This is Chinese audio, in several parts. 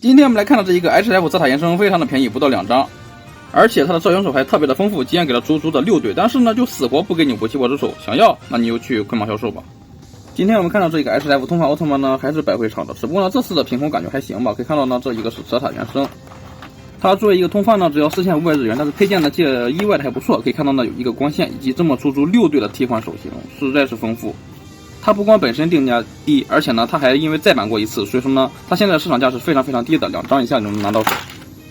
今天我们来看到这一个 HF 泽塔延伸非常的便宜，不到2张，而且它的造型手还特别的丰富，竟然给了足足的6对，但是呢就死活不给你武器握之手，想要那你就去捆绑销售吧。今天我们看到这个 HF 通话奥特曼呢还是百回场的，只不过呢这次的品控感觉还行吧，可以看到呢这一个是泽塔原生。它作为一个通贩呢，只要4500日元，但是配件呢借意外的还不错，可以看到呢有一个光线以及这么足足6对的替换手型，实在是丰富。它不光本身定价低，而且呢它还因为再版过一次，所以说呢它现在市场价是非常非常低的，2张以下就能拿到手。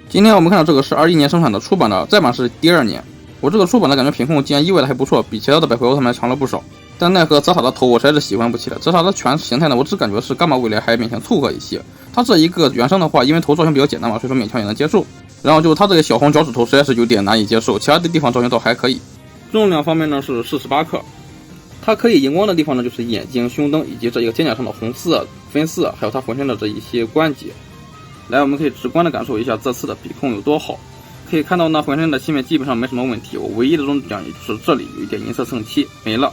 今天我们看到这个是21年生产的，出版的，再版是第2年。我这个出版的感觉品控竟然意外的还不错，比其他的百回奥特曼强了不少。但奈何泽塔的头我实在是喜欢不起来，泽塔的全形态呢，我只感觉是伽马未来还勉强凑合一些。它这一个原生的话，因为头造型比较简单嘛，所以说勉强也能接受。然后就是它这个小红脚趾头实在是有点难以接受，其他的地方造型倒还可以。重量方面呢是48克。它可以荧光的地方呢，就是眼睛、胸灯以及这一个肩胛上的红色分色，还有它浑身的这一些关节。来，我们可以直观的感受一下这次的比控有多好。可以看到呢，浑身的漆面基本上没什么问题，我唯一的中奖也就是这里有一点银色蹭漆，没了。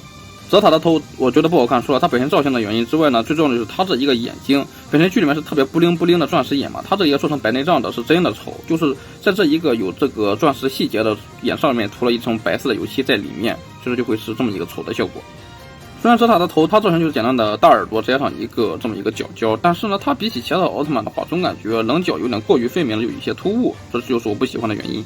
泽塔的头我觉得不好看，除了它本身造型的原因之外呢，最重要的就是它这一个眼睛，本身剧里面是特别布灵布灵的钻石眼嘛，它这一个做成白内障的是真的丑，就是在这一个有这个钻石细节的眼上面涂了一层白色的油漆在里面，所以说就会是这么一个丑的效果。虽然泽塔的头它造型就是简单的大耳朵加上一个这么一个角胶，但是呢它比起其他的奥特曼的话，总感觉棱角有点过于分明了，有一些突兀，这就是我不喜欢的原因。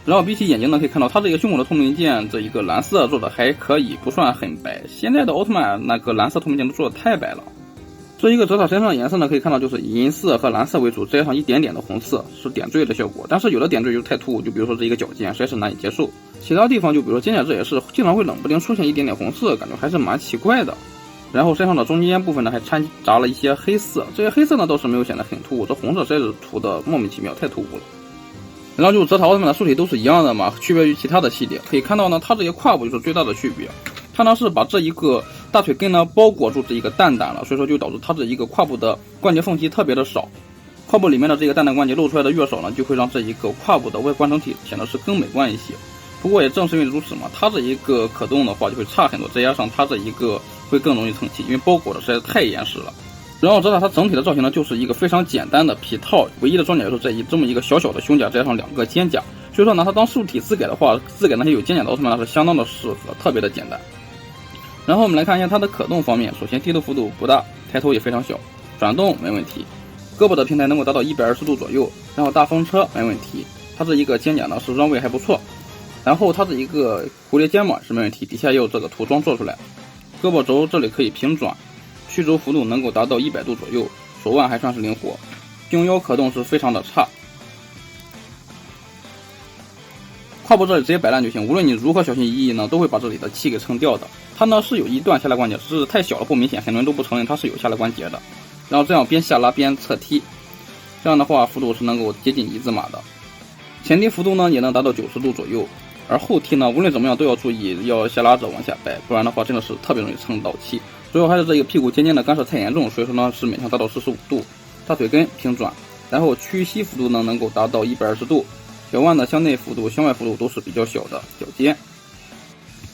然后比起眼睛呢，可以看到它这个胸口的透明件这一个蓝色做的还可以，不算很白。现在的奥特曼那个蓝色透明件都做的太白了。这一个泽塔身上的颜色呢，可以看到就是以银色和蓝色为主，加上一点点的红色，是点缀的效果。但是有的点缀就太突兀，就比如说这一个角件实在是难以接受。其他地方就比如说肩胛这也是经常会冷不丁出现一点点红色，感觉还是蛮奇怪的。然后身上的中间部分呢还掺杂了一些黑色，这些黑色呢倒是没有显得很突兀，这红色实在是涂的莫名其妙，太突兀了。然后就是泽塔奥特曼的素体都是一样的嘛，区别于其他的系列，可以看到呢，它这些胯部就是最大的区别。它呢是把这一个大腿根呢包裹住这一个蛋蛋了，所以说就导致它这一个胯部的关节缝隙特别的少。胯部里面的这个蛋蛋关节露出来的越少呢，就会让这一个胯部的外观整体显得是更美观一些。不过也正是因为如此嘛，它这一个可动的话就会差很多，再加上它这一个会更容易蹭漆，因为包裹的实在是太严实了。然后泽塔它整体的造型呢，就是一个非常简单的皮套，唯一的装甲就是这么一个小小的胸甲，加上2个肩甲。所以说拿它当素体自改的话，自改那些有肩甲的奥特曼是相当的适合，特别的简单。然后我们来看一下它的可动方面，首先低头幅度不大，抬头也非常小，转动没问题，胳膊的平台能够达到120度左右，然后大风车没问题，它这一个肩甲呢是让位还不错，然后它这一个蝴蝶肩膀是没问题，底下也有这个涂装做出来，胳膊轴这里可以平转。曲轴幅度能够达到100度左右，手腕还算是灵活，胸腰可动是非常的差。胯部这里直接摆烂就行，无论你如何小心翼翼呢，都会把这里的气给撑掉的。它呢是有一段下拉关节，只是太小了不明显，很多人都不承认它是有下拉关节的。然后这样边下拉边侧踢，这样的话幅度是能够接近1字马的。前踢幅度呢也能达到90度左右，而后踢呢无论怎么样都要注意要下拉着往下掰，不然的话真的是特别容易蹭到气。主要还是这个屁股尖尖的干涉太严重，所以说呢是勉强达到45度。大腿根平转，然后屈膝幅度呢能够达到120度，小腕的向内幅度、向外幅度都是比较小的，脚尖。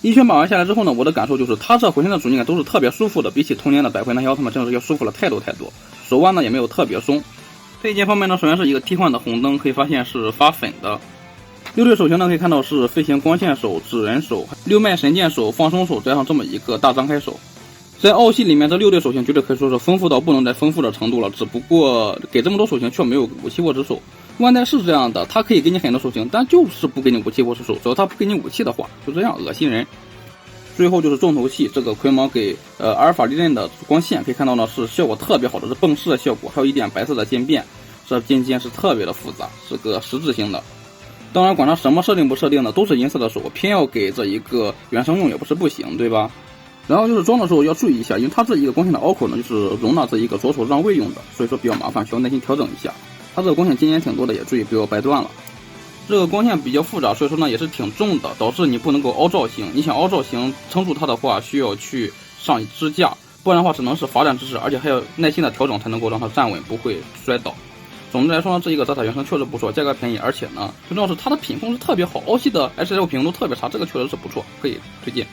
一圈把玩下来之后呢，我的感受就是它这浑身的阻尼感都是特别舒服的，比起童年的百回那些奥特曼真的是要舒服了太多太多。手腕呢也没有特别松。配件方面呢，首先是一个替换的红灯，可以发现是发粉的。6对手型呢可以看到是飞行光线手、指人手、6脉神剑手、放松手，加上这么一个大张开手。在奥系里面，这6对手型绝对可以说是丰富到不能再丰富的程度了，只不过给这么多手型却没有武器握之手。万代是这样的，它可以给你很多手型，但就是不给你武器握之手，只要它不给你武器的话，就这样恶心人。最后就是重头戏，这个盔芒给阿尔法利刃的光线，可以看到呢是效果特别好的，是蹦视的效果，还有一点白色的渐变，这渐渐是特别的复杂，是个实质性的。当然管它什么设定不设定的，都是银色的手，偏要给这一个原生用也不是不行，对吧？然后就是装的时候要注意一下，因为它这一个光线的凹口呢，就是容纳这一个左手让位用的，所以说比较麻烦，需要耐心调整一下。它这个光线今年挺多的，也注意不要掰断了。这个光线比较复杂，所以说呢也是挺重的，导致你不能够凹造型。你想凹造型撑住它的话，需要去上支架，不然的话只能是罚站姿势，而且还要耐心的调整才能够让它站稳，不会摔倒。总的来说呢，这一个泽塔原生确实不错，价格便宜，而且呢最重要是它的品控是特别好，奥系的 HF 品控都特别差，这个确实是不错，可以推荐。